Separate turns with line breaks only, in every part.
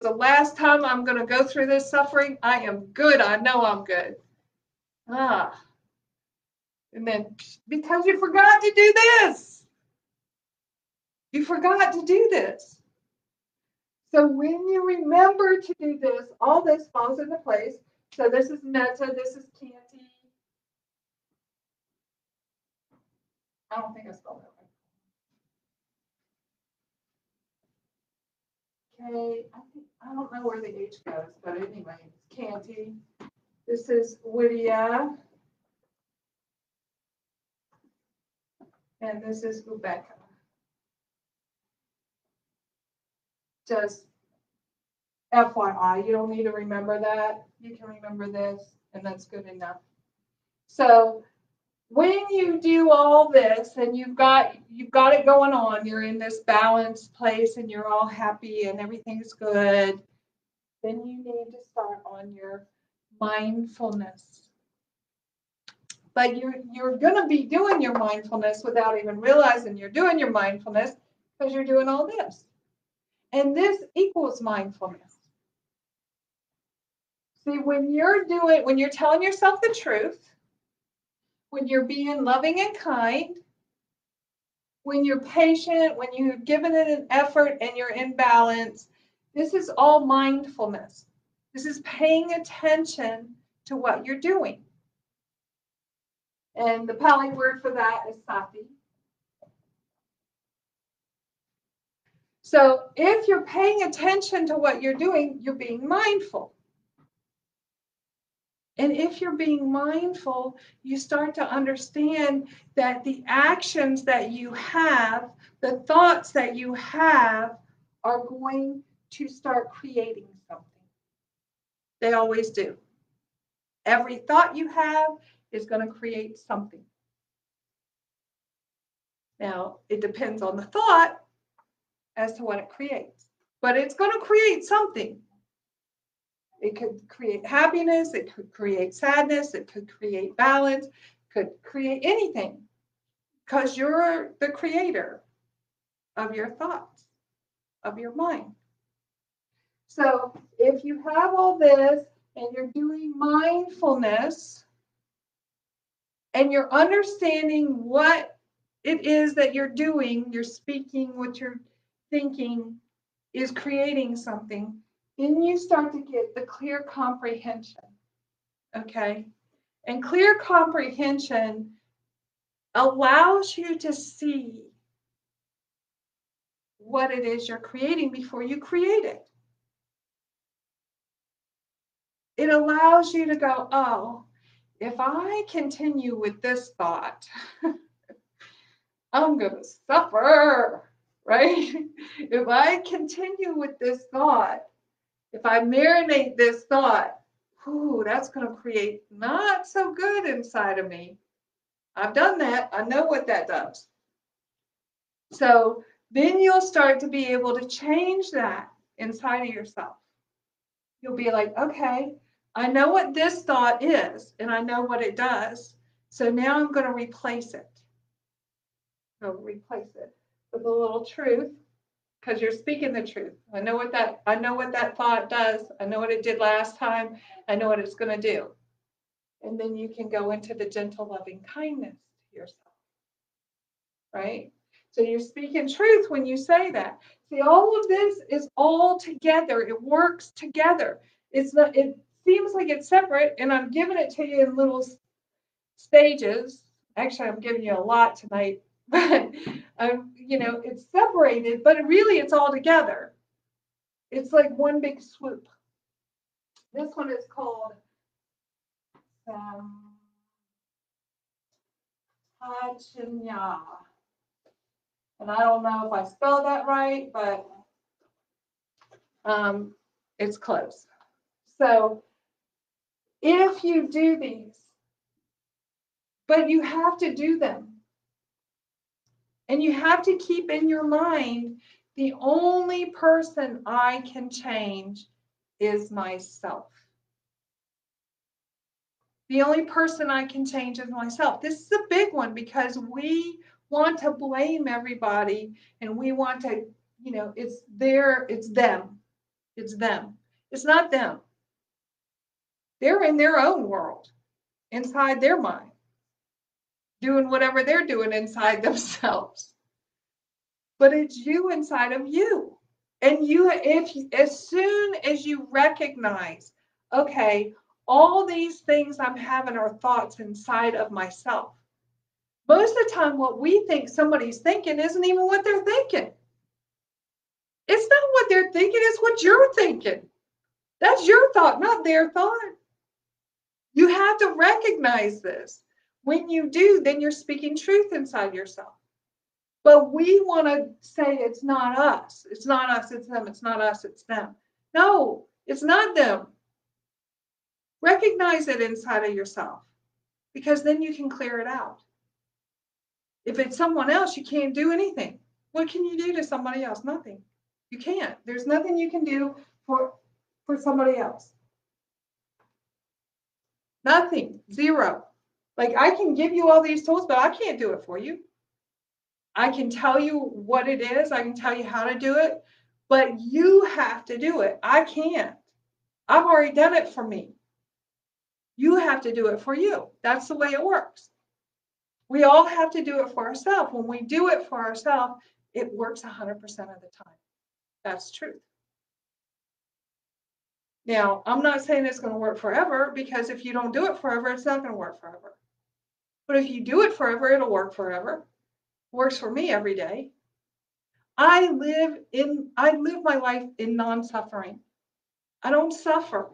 the last time I'm going to go through this suffering. I am good. I know I'm good. And then because you forgot to do this. You forgot to do this. So when you remember to do this, all this falls into place. So this is metta, this is canti. I don't think I spelled that right. Okay, I don't know where the H goes, but anyway, it's canti. This is Widya. And this is Ubeka. Just FYI, you don't need to remember that. You can remember this, and that's good enough. So when you do all this and you've got it going on, you're in this balanced place and you're all happy and everything's good, then you need to start on your mindfulness. But you're going to be doing your mindfulness without even realizing you're doing your mindfulness because you're doing all this. And this equals mindfulness. See, when you're telling yourself the truth, when you're being loving and kind, when you're patient, when you've given it an effort and you're in balance, this is all mindfulness. This is paying attention to what you're doing. And the Pali word for that is sati. So if you're paying attention to what you're doing, you're being mindful. And if you're being mindful, you start to understand that the actions that you have, the thoughts that you have, are going to start creating something. They always do. Every thought you have is going to create something. Now, it depends on the thought as to what it creates. But it's going to create something. It could create happiness, it could create sadness, it could create balance, could create anything. Because you're the creator of your thoughts, of your mind. So if you have all this and you're doing mindfulness and you're understanding what it is that you're doing, you're speaking, what you're thinking is creating something, then you start to get the clear comprehension. Okay? And clear comprehension allows you to see what it is you're creating before you create it. It allows you to go, oh, if I continue with this thought, I'm going to suffer, right? If I continue with this thought, if I marinate this thought, that's going to create not so good inside of me. I've done that. I know what that does. So then you'll start to be able to change that inside of yourself. You'll be like, okay, I know what this thought is, and I know what it does. So now I'm going to replace it. I'll replace it with a little truth, because you're speaking the truth. I know what that thought does. I know what it did last time. I know what it's going to do. And then you can go into the gentle, loving kindness to yourself. Right? So you're speaking truth when you say that. See, all of this is all together. It works together. It seems like it's separate, and I'm giving it to you in little stages. Actually, I'm giving you a lot tonight, but it's separated, but really it's all together. It's like one big swoop. This one is called Hachanya. And I don't know if I spelled that right, but it's close. So if you do these, but you have to do them, and you have to keep in your mind, the only person I can change is myself. The only person I can change is myself. This is a big one because we want to blame everybody, and we want to, it's them. It's them. It's not them. They're in their own world, inside their mind, doing whatever they're doing inside themselves. But it's you inside of you. And as soon as you recognize, okay, all these things I'm having are thoughts inside of myself. Most of the time, what we think somebody's thinking isn't even what they're thinking. It's not what they're thinking, it's what you're thinking. That's your thought, not their thought. You have to recognize this. When you do, then you're speaking truth inside yourself. But we want to say it's not us. It's not us, it's them. It's not us, it's them. No, it's not them. Recognize it inside of yourself, because then you can clear it out. If it's someone else, you can't do anything. What can you do to somebody else? Nothing. You can't. There's nothing you can do for somebody else. Nothing. Zero. Like, I can give you all these tools, but I can't do it for you. I can tell you what it is. I can tell you how to do it, but you have to do it. I can't. I've already done it for me. You have to do it for you. That's the way it works. We all have to do it for ourselves. When we do it for ourselves, it works 100% of the time. That's truth. Now, I'm not saying it's going to work forever, because if you don't do it forever, it's not going to work forever. But if you do it forever, it'll work forever. Works for me every day. I live my life in non-suffering. I don't suffer.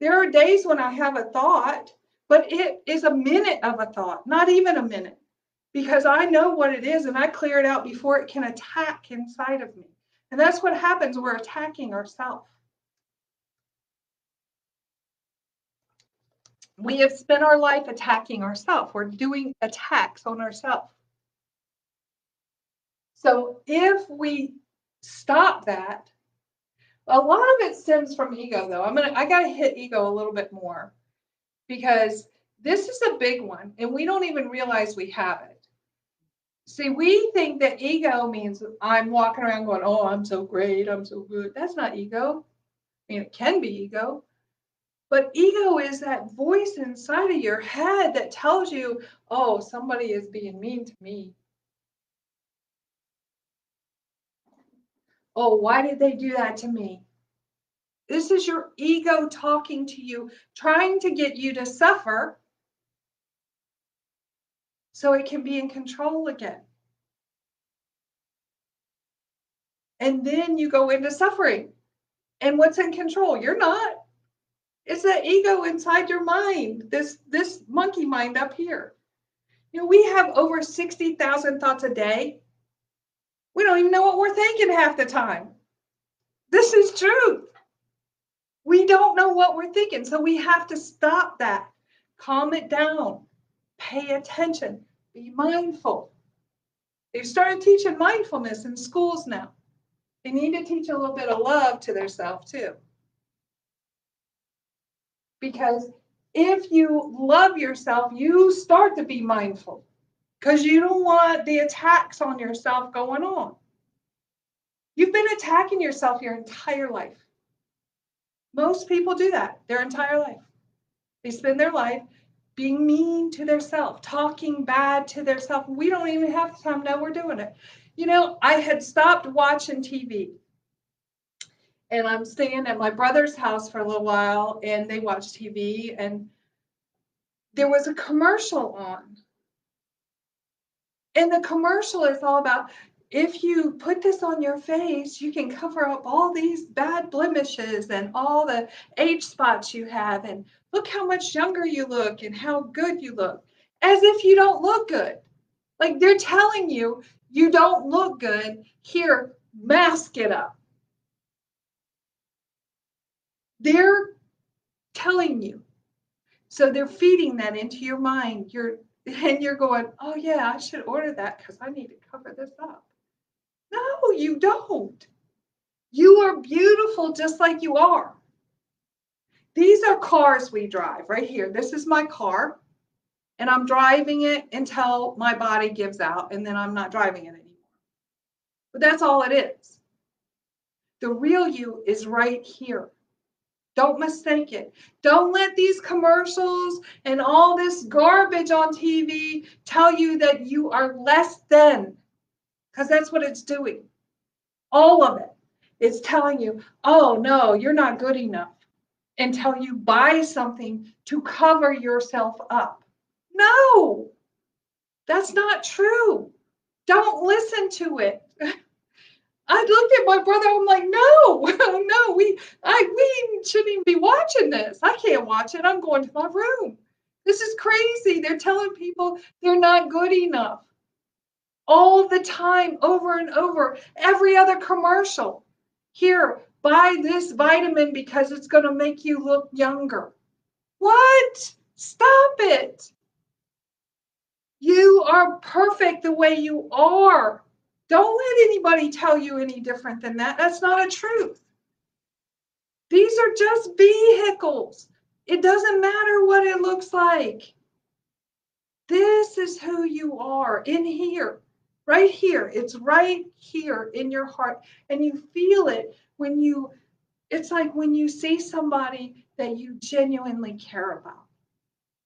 There are days when I have a thought, but it is a minute of a thought, not even a minute, because I know what it is and I clear it out before it can attack inside of me. And that's what happens. We're attacking ourselves. We have spent our life attacking ourselves. We're doing attacks on ourselves. So if we stop that, a lot of it stems from ego, though. I gotta hit ego a little bit more, because this is a big one and we don't even realize we have it. See, we think that ego means I'm walking around going, oh, I'm so great, I'm so good. That's not ego. I mean, it can be ego. But ego is that voice inside of your head that tells you, oh, somebody is being mean to me. Oh, why did they do that to me? This is your ego talking to you, trying to get you to suffer so it can be in control again. And then you go into suffering. And what's in control? You're not. It's that ego inside your mind, this monkey mind up here. You know, we have over 60,000 thoughts a day. We don't even know what we're thinking half the time. This is truth. We don't know what we're thinking, so we have to stop that. Calm it down. Pay attention. Be mindful. They've started teaching mindfulness in schools now. They need to teach a little bit of love to themselves too. Because if you love yourself, you start to be mindful, because you don't want the attacks on yourself going on. You've been attacking yourself your entire life. Most people do that their entire life. They spend their life being mean to themselves, talking bad to themselves. We don't even have the time to know we're doing it. You know, I had stopped watching TV. And I'm staying at my brother's house for a little while, and they watch TV, and there was a commercial on. And the commercial is all about, if you put this on your face, you can cover up all these bad blemishes and all the age spots you have. And look how much younger you look and how good you look. As if you don't look good. Like, they're telling you, you don't look good. Here, mask it up. They're telling you. So they're feeding that into your mind. You're going, oh yeah, I should order that because I need to cover this up. No, you don't. You are beautiful just like you are. These are cars we drive right here. This is my car, and I'm driving it until my body gives out, and then I'm not driving it anymore. But that's all it is. The real you is right here. Don't mistake it. Don't let these commercials and all this garbage on TV tell you that you are less than, because that's what it's doing. All of it. It's telling you, oh no, you're not good enough, until you buy something to cover yourself up. No, that's not true. Don't listen to it. I looked at my brother, I'm like, no, no, we shouldn't even be watching this. I can't watch it. I'm going to my room. This is crazy. They're telling people they're not good enough all the time, over and over. Every other commercial. Here, buy this vitamin because it's going to make you look younger. What? Stop it. You are perfect the way you are. Don't let anybody tell you any different than that. That's not a truth. These are just vehicles. It doesn't matter what it looks like. This is who you are in here, right here. It's right here in your heart. And you feel it when it's like when you see somebody that you genuinely care about.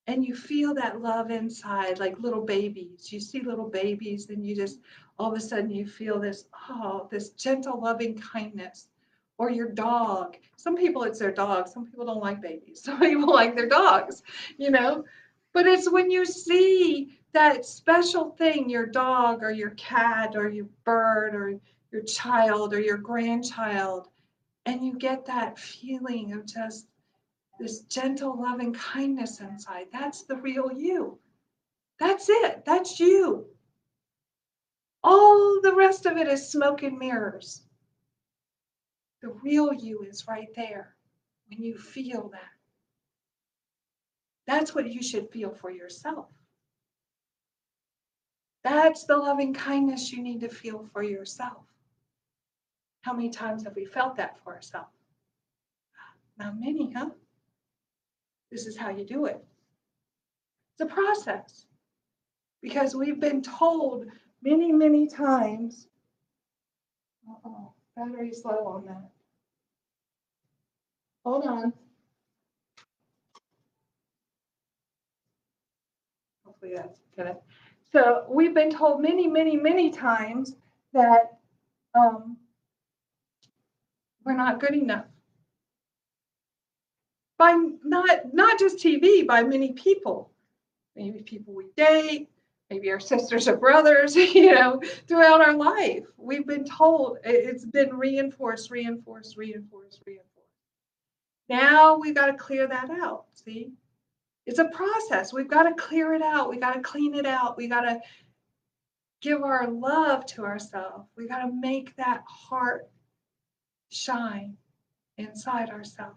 And you feel that love inside, like little babies. You see little babies, and you just, all of a sudden, you feel this, oh, this gentle, loving kindness. Or your dog. Some people, it's their dog. Some people don't like babies. Some people like their dogs, you know? But it's when you see that special thing, your dog or your cat or your bird or your child or your grandchild, and you get that feeling of just this gentle, loving kindness inside. That's the real you. That's it. That's you. All the rest of it is smoke and mirrors. The real you is right there when you feel that. That's what you should feel for yourself. That's the loving kindness you need to feel for yourself. How many times have we felt that for ourselves? Not many, huh? This is how you do it. It's a process. Because we've been told many, many times, uh-oh, battery's low on that. Hold on. Hopefully that's good. So we've been told many, many, many times that we're not good enough. By not just TV, by many people. Maybe people we date, maybe our sisters or brothers, throughout our life. We've been told, it's been reinforced. Now we've got to clear that out, see? It's a process. We've got to clear it out. We got to clean it out. We got to give our love to ourselves. We got to make that heart shine inside ourselves.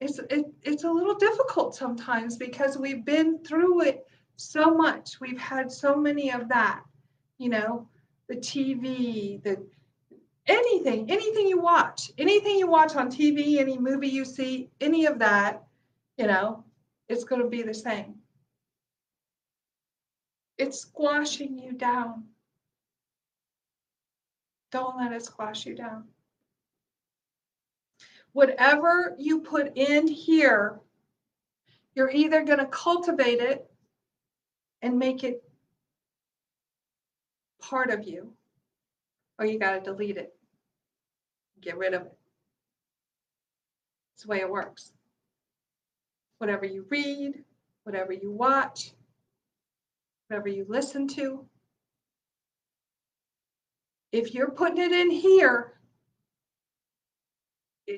It's a little difficult sometimes because we've been through it so much. We've had so many of that, the TV, anything you watch on TV, any movie you see, any of that, it's going to be the same. It's squashing you down. Don't let it squash you down. Whatever you put in here, you're either going to cultivate it and make it part of you, or you got to delete it, get rid of it. It's the way it works. Whatever you read, whatever you watch, whatever you listen to, if you're putting it in here,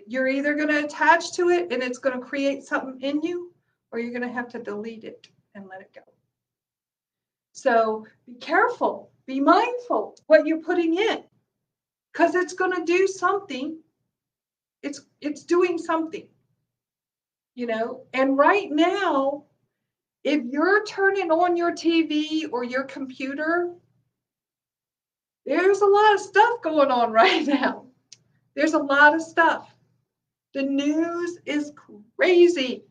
you're either going to attach to it and it's going to create something in you, or you're going to have to delete it and let it go. So be careful, be mindful what you're putting in, because it's going to do something. It's doing something, and right now, if you're turning on your TV or your computer, there's a lot of stuff going on right now. There's a lot of stuff. The news is crazy,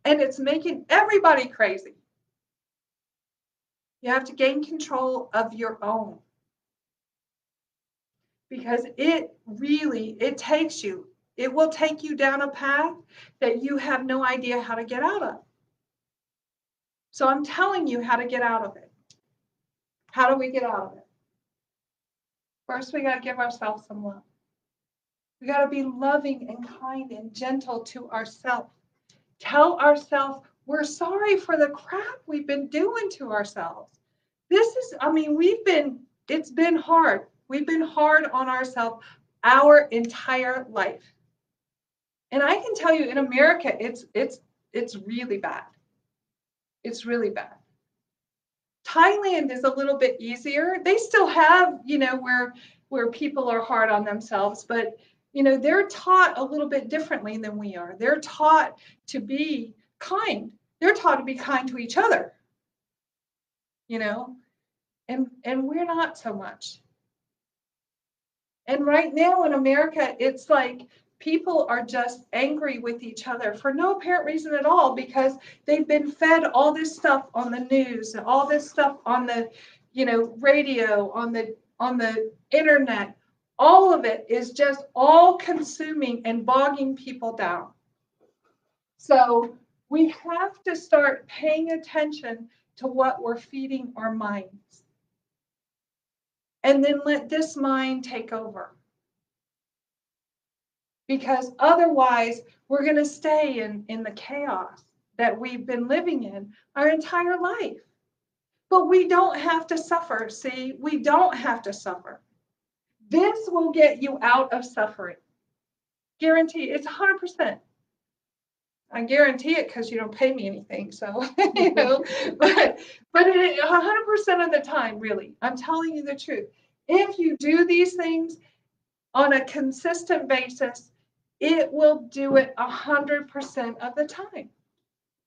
and it's making everybody crazy. You have to gain control of your own. because it will take you down a path that you have no idea how to get out of. So I'm telling you how to get out of it. How do we get out of it? First, we got to give ourselves some love. We got to be loving and kind and gentle to ourselves. Tell ourselves we're sorry for the crap we've been doing to ourselves. It's been hard. We've been hard on ourselves our entire life. And I can tell you in America, it's really bad. It's really bad. Thailand is a little bit easier. They still have, where people are hard on themselves, but they're taught a little bit differently than we are. They're taught to be kind. They're taught to be kind to each other. And we're not so much. And right now in America, it's like people are just angry with each other for no apparent reason at all, because they've been fed all this stuff on the news, and all this stuff on the, radio, on the internet. All of it is just all consuming and bogging people down. So we have to start paying attention to what we're feeding our minds. And then let this mind take over. Because otherwise, we're going to stay in the chaos that we've been living in our entire life. But we don't have to suffer. See, we don't have to suffer. This will get you out of suffering. Guarantee. It's 100%. I guarantee it because you don't pay me anything. So, but 100% of the time, really, I'm telling you the truth. If you do these things on a consistent basis, it will do it 100% of the time,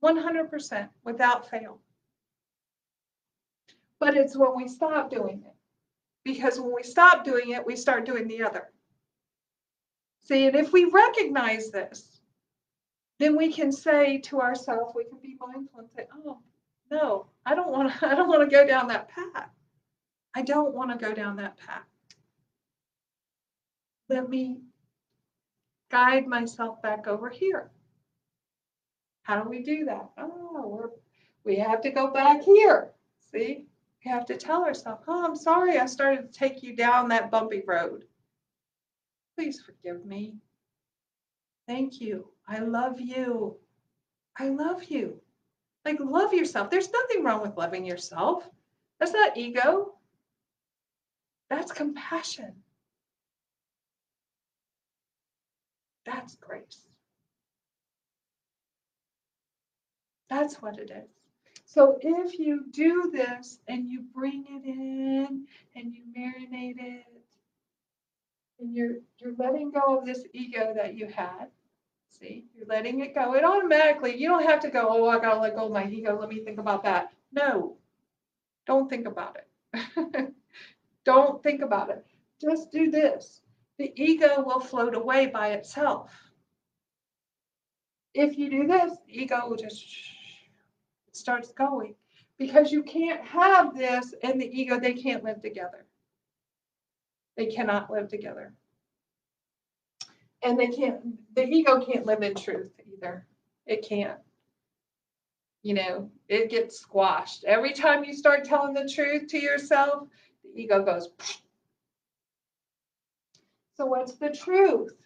100% without fail. But it's when we stop doing it, because when we stop doing it, we start doing the other. See, and if we recognize this, then we can say to ourselves, we can be mindful and say, "Oh, no, I don't want to go down that path. I don't want to go down that path. Let me guide myself back over here." How do we do that? Oh, we have to go back here. See, we have to tell ourselves, "Oh, I'm sorry I started to take you down that bumpy road. Please forgive me. Thank you. I love you. I love you." Like, love yourself. There's nothing wrong with loving yourself. That's not ego. That's compassion. That's grace. That's what it is. So if you do this and you bring it in and you marinate it, and you're letting go of this ego that you had, see, you're letting it go. It automatically, you don't have to go, "Oh, I gotta let go of my ego. Let me think about that." No, don't think about it. Don't think about it. Just do this. The ego will float away by itself. If you do this, the ego will just starts going, because you can't have this and the ego. They can't live together. They cannot live together. And the ego can't live in truth either. It can't. It gets squashed. Every time you start telling the truth to yourself, the ego goes. So what's the truth?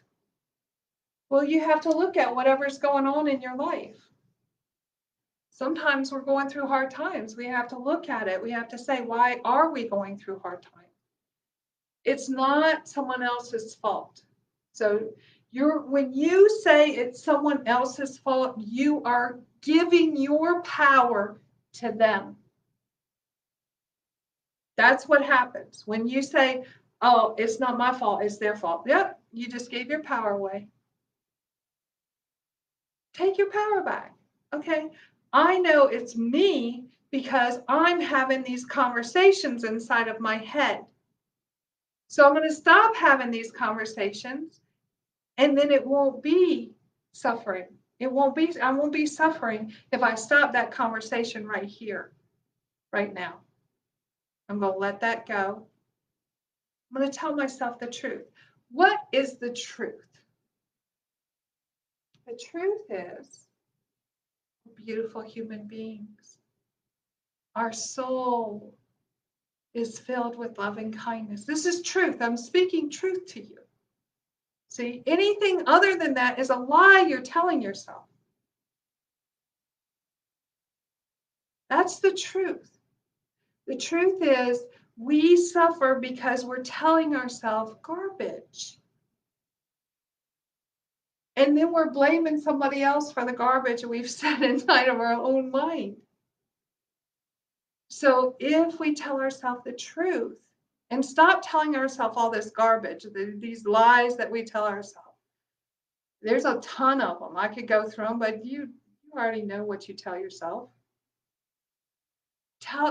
Well, you have to look at whatever's going on in your life. Sometimes we're going through hard times. We have to look at it. We have to say, why are we going through hard times? It's not someone else's fault. So when you say it's someone else's fault, you are giving your power to them. That's what happens. When you say, "Oh, it's not my fault, it's their fault." Yep, you just gave your power away. Take your power back. Okay, I know it's me because I'm having these conversations inside of my head. So I'm going to stop having these conversations, and then it won't be suffering. I won't be suffering if I stop that conversation right here, right now. I'm going to let that go. I'm going to tell myself the truth. What is the truth? The truth is we're beautiful human beings. Our soul is filled with loving kindness. This is truth. I'm speaking truth to you. See, anything other than that is a lie you're telling yourself. That's the truth. The truth is we suffer because we're telling ourselves garbage. And then we're blaming somebody else for the garbage we've said inside of our own mind. So if we tell ourselves the truth and stop telling ourselves all this garbage, these lies that we tell ourselves, there's a ton of them. I could go through them, but you already know what you tell yourself.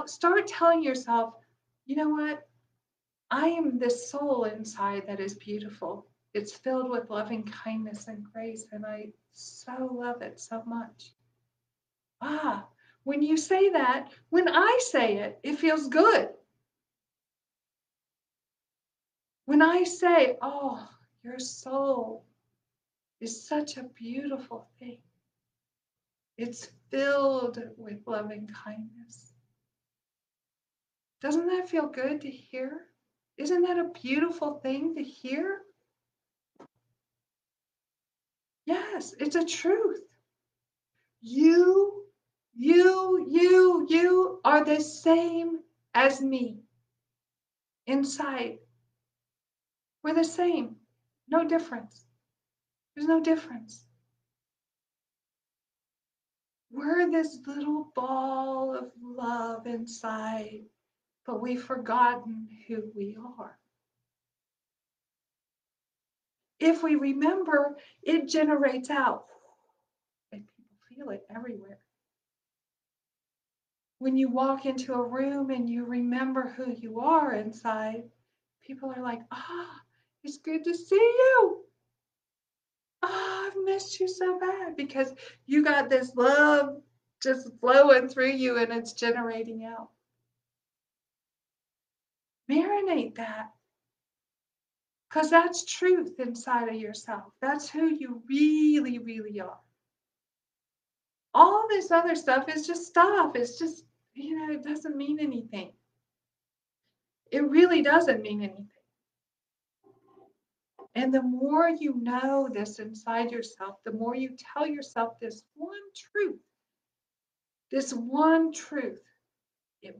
Start telling yourself, you know what? I am this soul inside that is beautiful. It's filled with loving kindness and grace, and I so love it so much. When you say that, when I say it, it feels good. When I say, oh, your soul is such a beautiful thing. It's filled with loving kindness. Doesn't that feel good to hear? Isn't that a beautiful thing to hear? Yes, it's a truth. You are the same as me inside. We're the same. No difference. There's no difference. We're this little ball of love inside, but we've forgotten who we are. If we remember, it generates out, and people feel it everywhere. When you walk into a room and you remember who you are inside, people are like, it's good to see you. I've missed you so bad, because you got this love just flowing through you and it's generating out. Marinate that, because that's truth inside of yourself. That's who you really, really are. All this other stuff is just stuff. It's just, it doesn't mean anything. It really doesn't mean anything. And the more you know this inside yourself, the more you tell yourself this one truth, it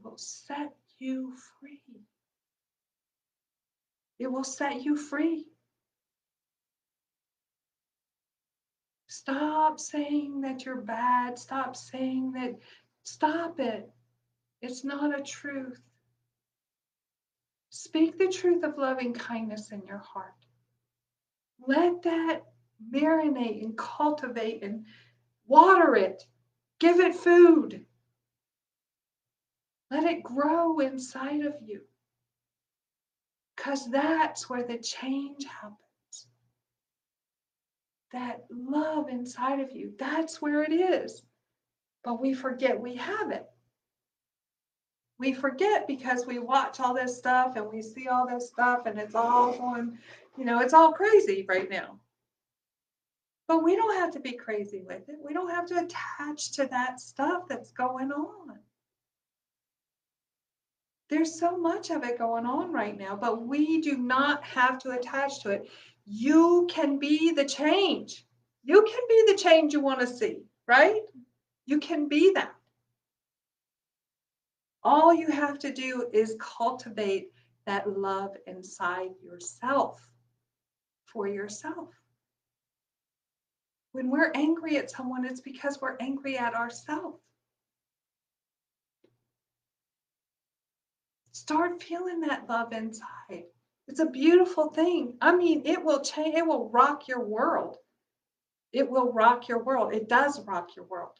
will set you free. It will set you free. Stop saying that you're bad. Stop it. It's not a truth. Speak the truth of loving kindness in your heart. Let that marinate and cultivate and water it. Give it food. Let it grow inside of you. Because that's where the change happens. That love inside of you, that's where it is. But we forget we have it. We forget because we watch all this stuff and we see all this stuff and it's all going, it's all crazy right now. But we don't have to be crazy with it. We don't have to attach to that stuff that's going on. There's so much of it going on right now, but we do not have to attach to it. You can be the change. You can be the change you want to see, right? You can be that. All you have to do is cultivate that love inside yourself, for yourself. When we're angry at someone, it's because we're angry at ourselves. Start feeling that love inside. It's a beautiful thing. I mean, it will change, it will rock your world. It will rock your world. It does rock your world.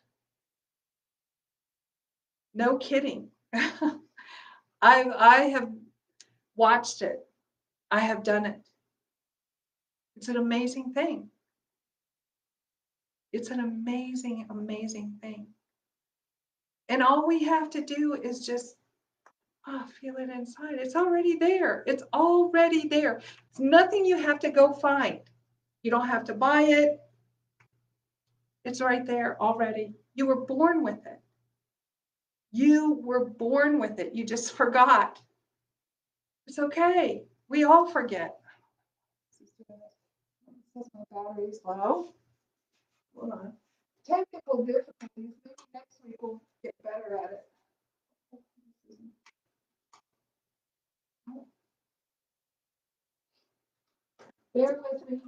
No kidding. I have watched it. I have done it. It's an amazing thing. It's an amazing, amazing thing. And all we have to do is just, Oh, feel it inside. It's already there. It's already there. It's nothing you have to go find. You don't have to buy it. It's right there already. You were born with it. You were born with it. You just forgot. It's okay. We all forget. My battery's low. Hold on. Technical difficulties. Maybe next week we'll get better at it. Bear with me.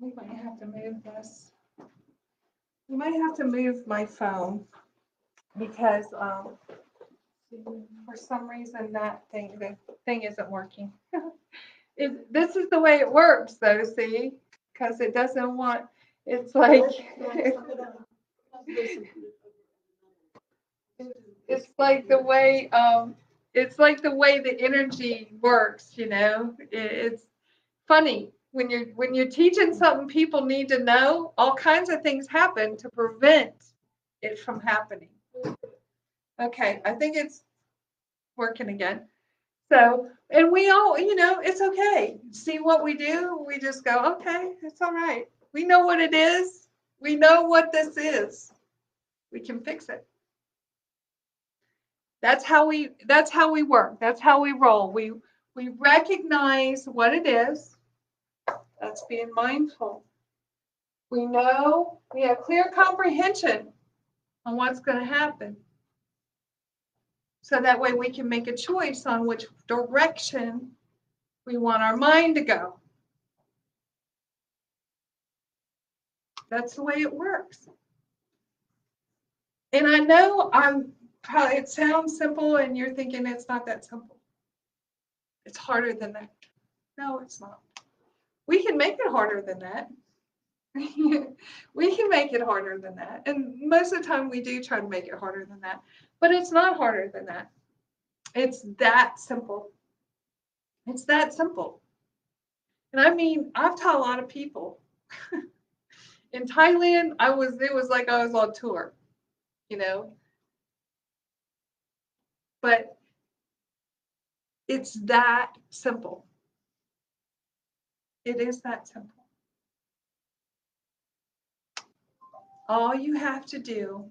We might have to move this. We might have to move my phone because for some reason the thing isn't working. This is the way it works though, see? Because it doesn't want, it's like, it's like the way, the energy works, you know? It's funny. When you're teaching something people need to know, all kinds of things happen to prevent it from happening. Okay, I think it's working again. So, and we all, it's okay. See what we do? We just go, okay, it's all right. We know what it is. We know what this is. We can fix it. That's how we work. That's how we roll. We recognize what it is. That's being mindful. We know, we have clear comprehension on what's going to happen. So that way we can make a choice on which direction we want our mind to go. That's the way it works. And I know it sounds simple and you're thinking it's not that simple. It's harder than that. No, it's not. We can make it harder than that. We can make it harder than that. And most of the time we do try to make it harder than that. But it's not harder than that. It's that simple. It's that simple. And I mean, I've taught a lot of people. In Thailand, it was like I was on tour, you know. But it's that simple. It is that simple. All you have to do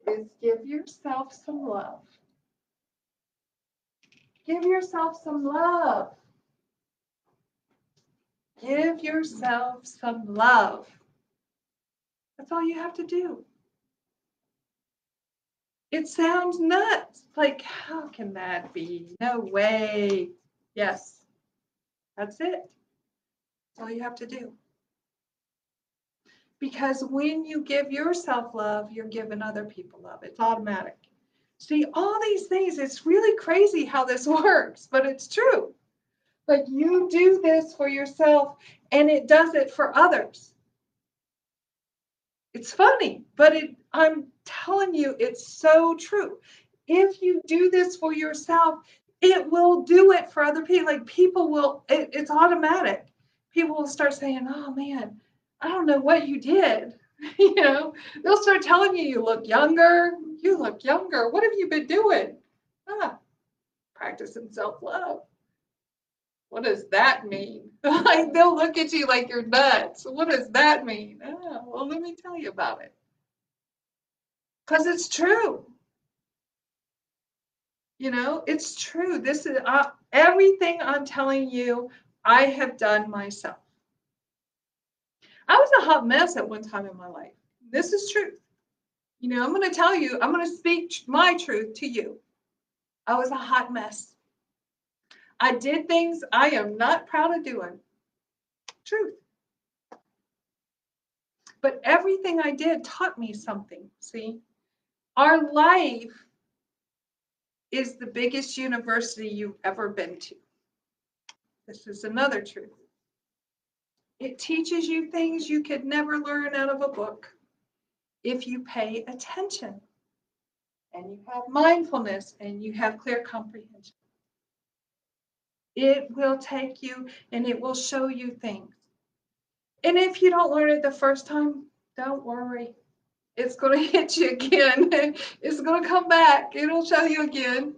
is give yourself some love. Give yourself some love. Give yourself some love. That's all you have to do. It sounds nuts. Like, how can that be? No way. Yes, that's it. That's all you have to do. Because when you give yourself love, you're giving other people love. It's automatic. See, all these things, it's really crazy how this works, but it's true. Like you do this for yourself and it does it for others. It's funny, but I'm telling you, it's so true. If you do this for yourself, it will do it for other people. Like people will, it's automatic. People will start saying, oh man, I don't know what you did. They'll start telling you look younger. You look younger. What have you been doing? Practicing self-love. What does that mean? Like they'll look at you like you're nuts. What does that mean? Oh, well, let me tell you about it. Because it's true. It's true. This is everything I'm telling you, I have done myself. I was a hot mess at one time in my life. This is truth. I'm going to tell you, I'm going to speak my truth to you. I was a hot mess. I did things I am not proud of doing. Truth. But everything I did taught me something. See, our life is the biggest university you've ever been to. This is another truth. It teaches you things you could never learn out of a book if you pay attention and you have mindfulness and you have clear comprehension. It will take you and it will show you things. And if you don't learn it the first time, don't worry. It's going to hit you again. It's going to come back. It'll show you again.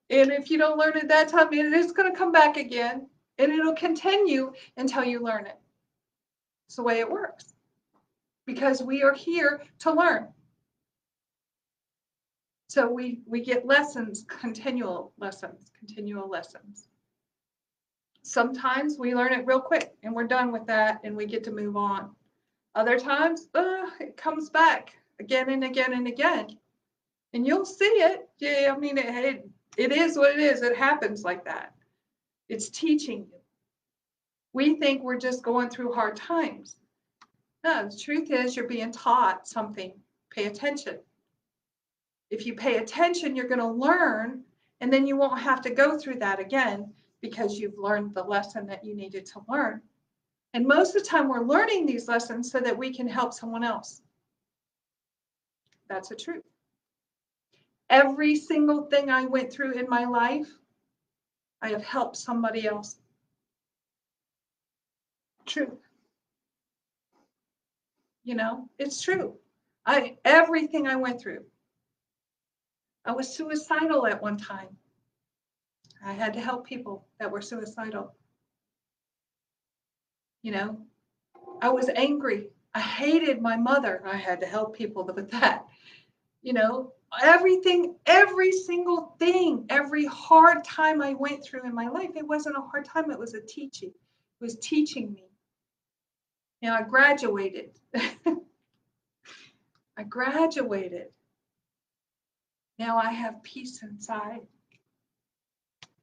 And if you don't learn it that time, it is going to come back again. And it'll continue until you learn it. It's the way it works. Because we are here to learn. So we get lessons, continual lessons. Sometimes we learn it real quick and we're done with that and we get to move on. Other times, it comes back again and again and again. And you'll see it. Yeah, I mean, it is what it is. It happens like that. It's teaching you. We think we're just going through hard times. No, the truth is you're being taught something. Pay attention. If you pay attention, you're going to learn, and then you won't have to go through that again because you've learned the lesson that you needed to learn. And most of the time, we're learning these lessons so that we can help someone else. That's the truth. Every single thing I went through in my life, I have helped somebody else. True. You know, it's true. Everything I went through. I was suicidal at one time. I had to help people that were suicidal. You know, I was angry. I hated my mother. I had to help people with that. You know, everything, every single thing, every hard time I went through in my life, it wasn't a hard time. It was a teaching. It was teaching me. You know, I graduated. I graduated. Now I have peace inside.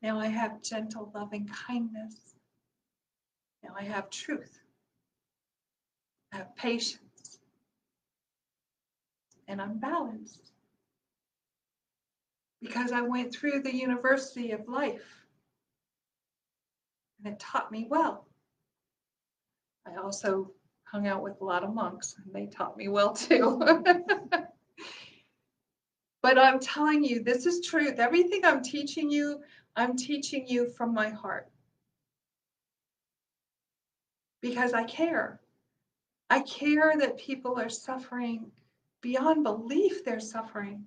Now I have gentle, loving kindness. Now I have truth. I have patience. And I'm balanced. Because I went through the University of Life. And it taught me well. I also hung out with a lot of monks, and they taught me well too. But I'm telling you, this is truth. Everything I'm teaching you from my heart. Because I care. I care that people are suffering beyond belief. They're suffering.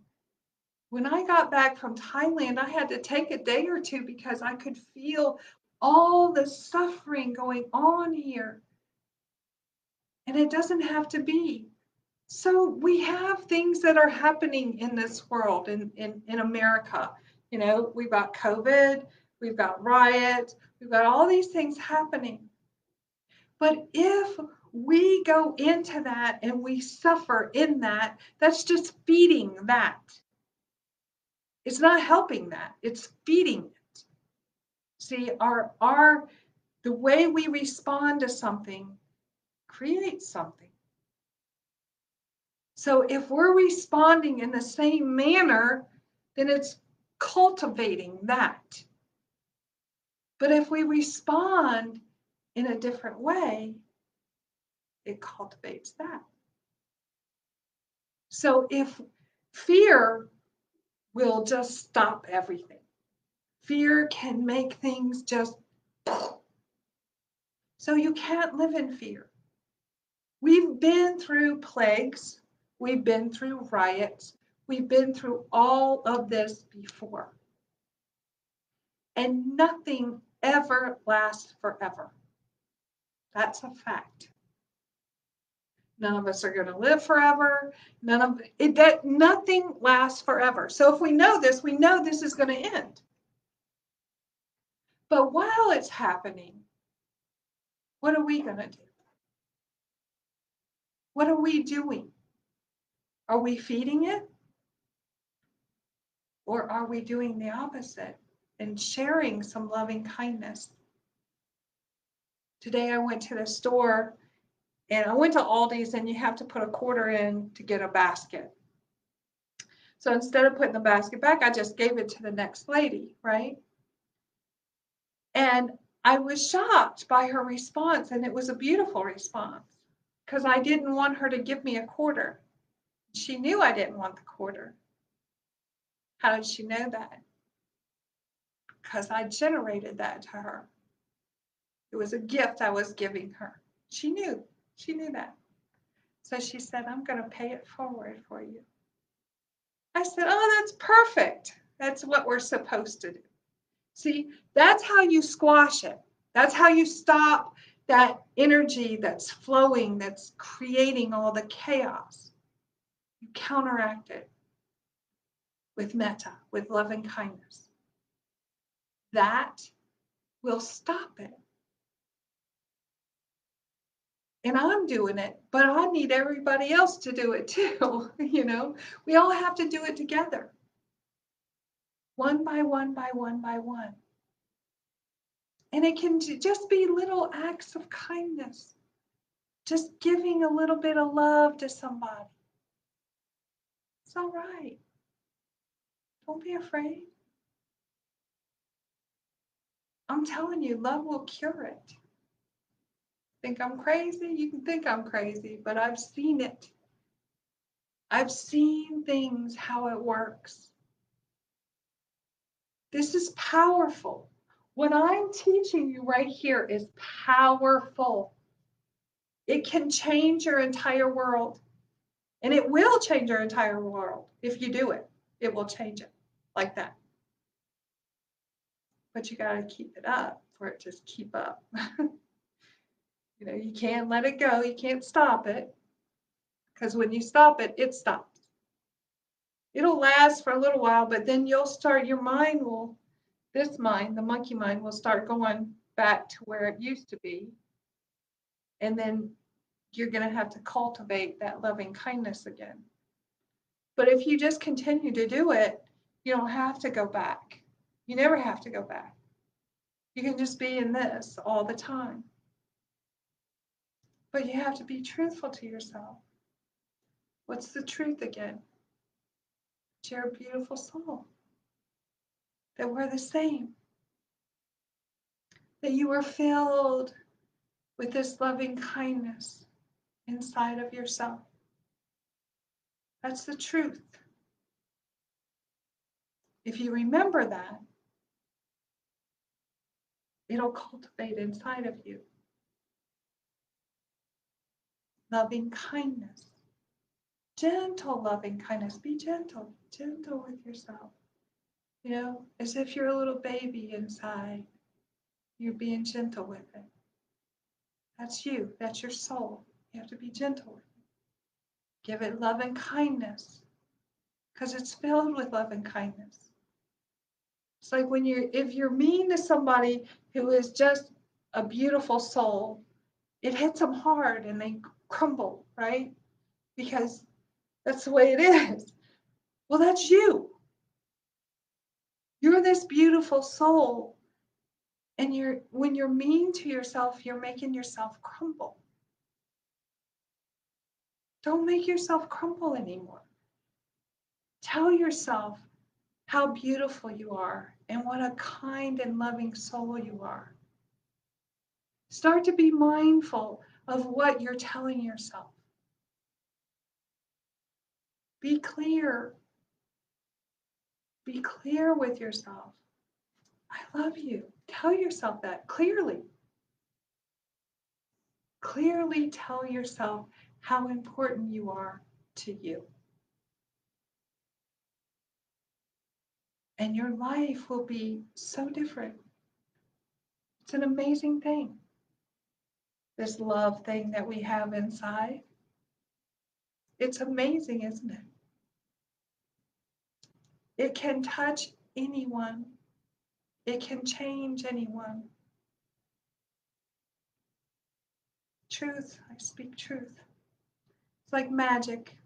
When I got back from Thailand, I had to take a day or two because I could feel all the suffering going on here. And it doesn't have to be. So we have things that are happening in this world, in America. You know, we've got COVID, we've got riots, we've got all these things happening. But if we go into that and we suffer in that, that's just feeding that. It's not helping that, it's feeding it. See, the way we respond to something creates something. So if we're responding in the same manner, then it's cultivating that. But if we respond in a different way, it cultivates that. So if fear will just stop everything, fear can make things just, so you can't live in fear. We've been through plagues. We've been through riots. We've been through all of this before. And nothing ever lasts forever. That's a fact. None of us are going to live forever. Nothing lasts forever. So if we know this is going to end. But while it's happening, what are we going to do? What are we doing? Are we feeding it? Or are we doing the opposite and sharing some loving kindness? Today I went to the store and I went to Aldi's, and you have to put a quarter in to get a basket. So instead of putting the basket back, I just gave it to the next lady, right? And I was shocked by her response, and it was a beautiful response because I didn't want her to give me a quarter. She knew I didn't want the quarter. How did she know that? Because I generated that to her. It was a gift I was giving her. She knew that. So she said, I'm going to pay it forward for you. I said, oh, that's perfect. That's what we're supposed to do. See, that's how you squash it. That's how you stop that energy that's flowing, that's creating all the chaos. You counteract it with metta, with love and kindness. That will stop it. And I'm doing it, but I need everybody else to do it too. We all have to do it together. One by one by one by one. And it can just be little acts of kindness. Just giving a little bit of love to somebody. It's all right. Don't be afraid. I'm telling you, love will cure it. Think I'm crazy? You can think I'm crazy, but I've seen it. I've seen things, how it works. This is powerful. What I'm teaching you right here is powerful. It can change your entire world. And it will change your entire world if you do it. It will change it like that. But you got to keep it up for it to keep up. You can't let it go. You can't stop it. Because when you stop it, it stops. It'll last for a little while, but then your mind will, this mind, the monkey mind, will start going back to where it used to be. And then you're going to have to cultivate that loving kindness again. But if you just continue to do it, you don't have to go back. You never have to go back. You can just be in this all the time. But you have to be truthful to yourself. What's the truth again? That you're a beautiful soul. That we're the same. That you are filled with this loving kindness inside of yourself. That's the truth. If you remember that, it'll cultivate inside of you. Loving kindness. Gentle loving kindness. Be gentle. Gentle with yourself. As if you're a little baby inside. You're being gentle with it. That's you. That's your soul. You have to be gentle with it. Give it love and kindness. Because it's filled with love and kindness. It's like if you're mean to somebody who is just a beautiful soul, it hits them hard and they crumble, right? Because that's the way it is. Well, that's you. You're this beautiful soul. And when you're mean to yourself, you're making yourself crumble. Don't make yourself crumble anymore. Tell yourself how beautiful you are and what a kind and loving soul you are. Start to be mindful of what you're telling yourself. Be clear. Be clear with yourself. I love you. Tell yourself that clearly. Clearly tell yourself how important you are to you. And your life will be so different. It's an amazing thing. This love thing that we have inside. It's amazing, isn't it? It can touch anyone. It can change anyone. Truth, I speak truth. It's like magic.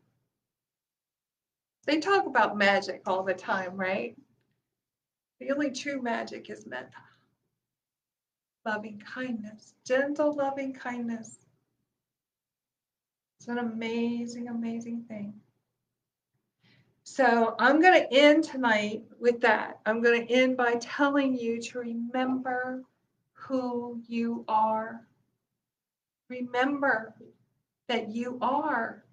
They talk about magic all the time, right? The only true magic is metta. Loving kindness, gentle loving kindness. It's an amazing, amazing thing. So I'm going to end tonight with that. I'm going to end by telling you to remember who you are. Remember that you are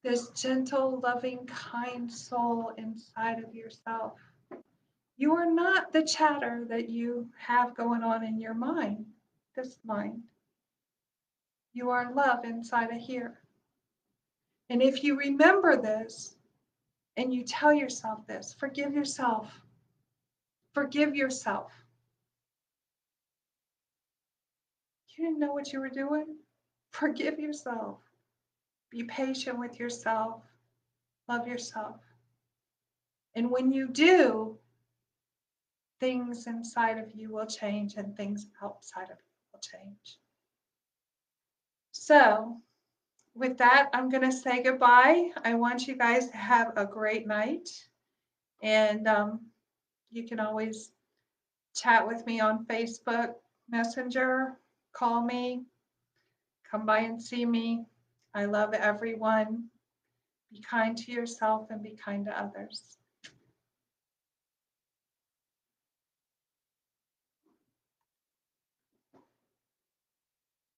this gentle, loving, kind soul inside of yourself. You are not the chatter that you have going on in your mind, this mind. You are love inside of here. And if you remember this and you tell yourself this, forgive yourself. Forgive yourself. You didn't know what you were doing? Forgive yourself. Be patient with yourself. Love yourself. And when you do, things inside of you will change and things outside of you will change. So, with that, I'm going to say goodbye. I want you guys to have a great night. And you can always chat with me on Facebook Messenger, call me, come by and see me. I love everyone. Be kind to yourself and be kind to others.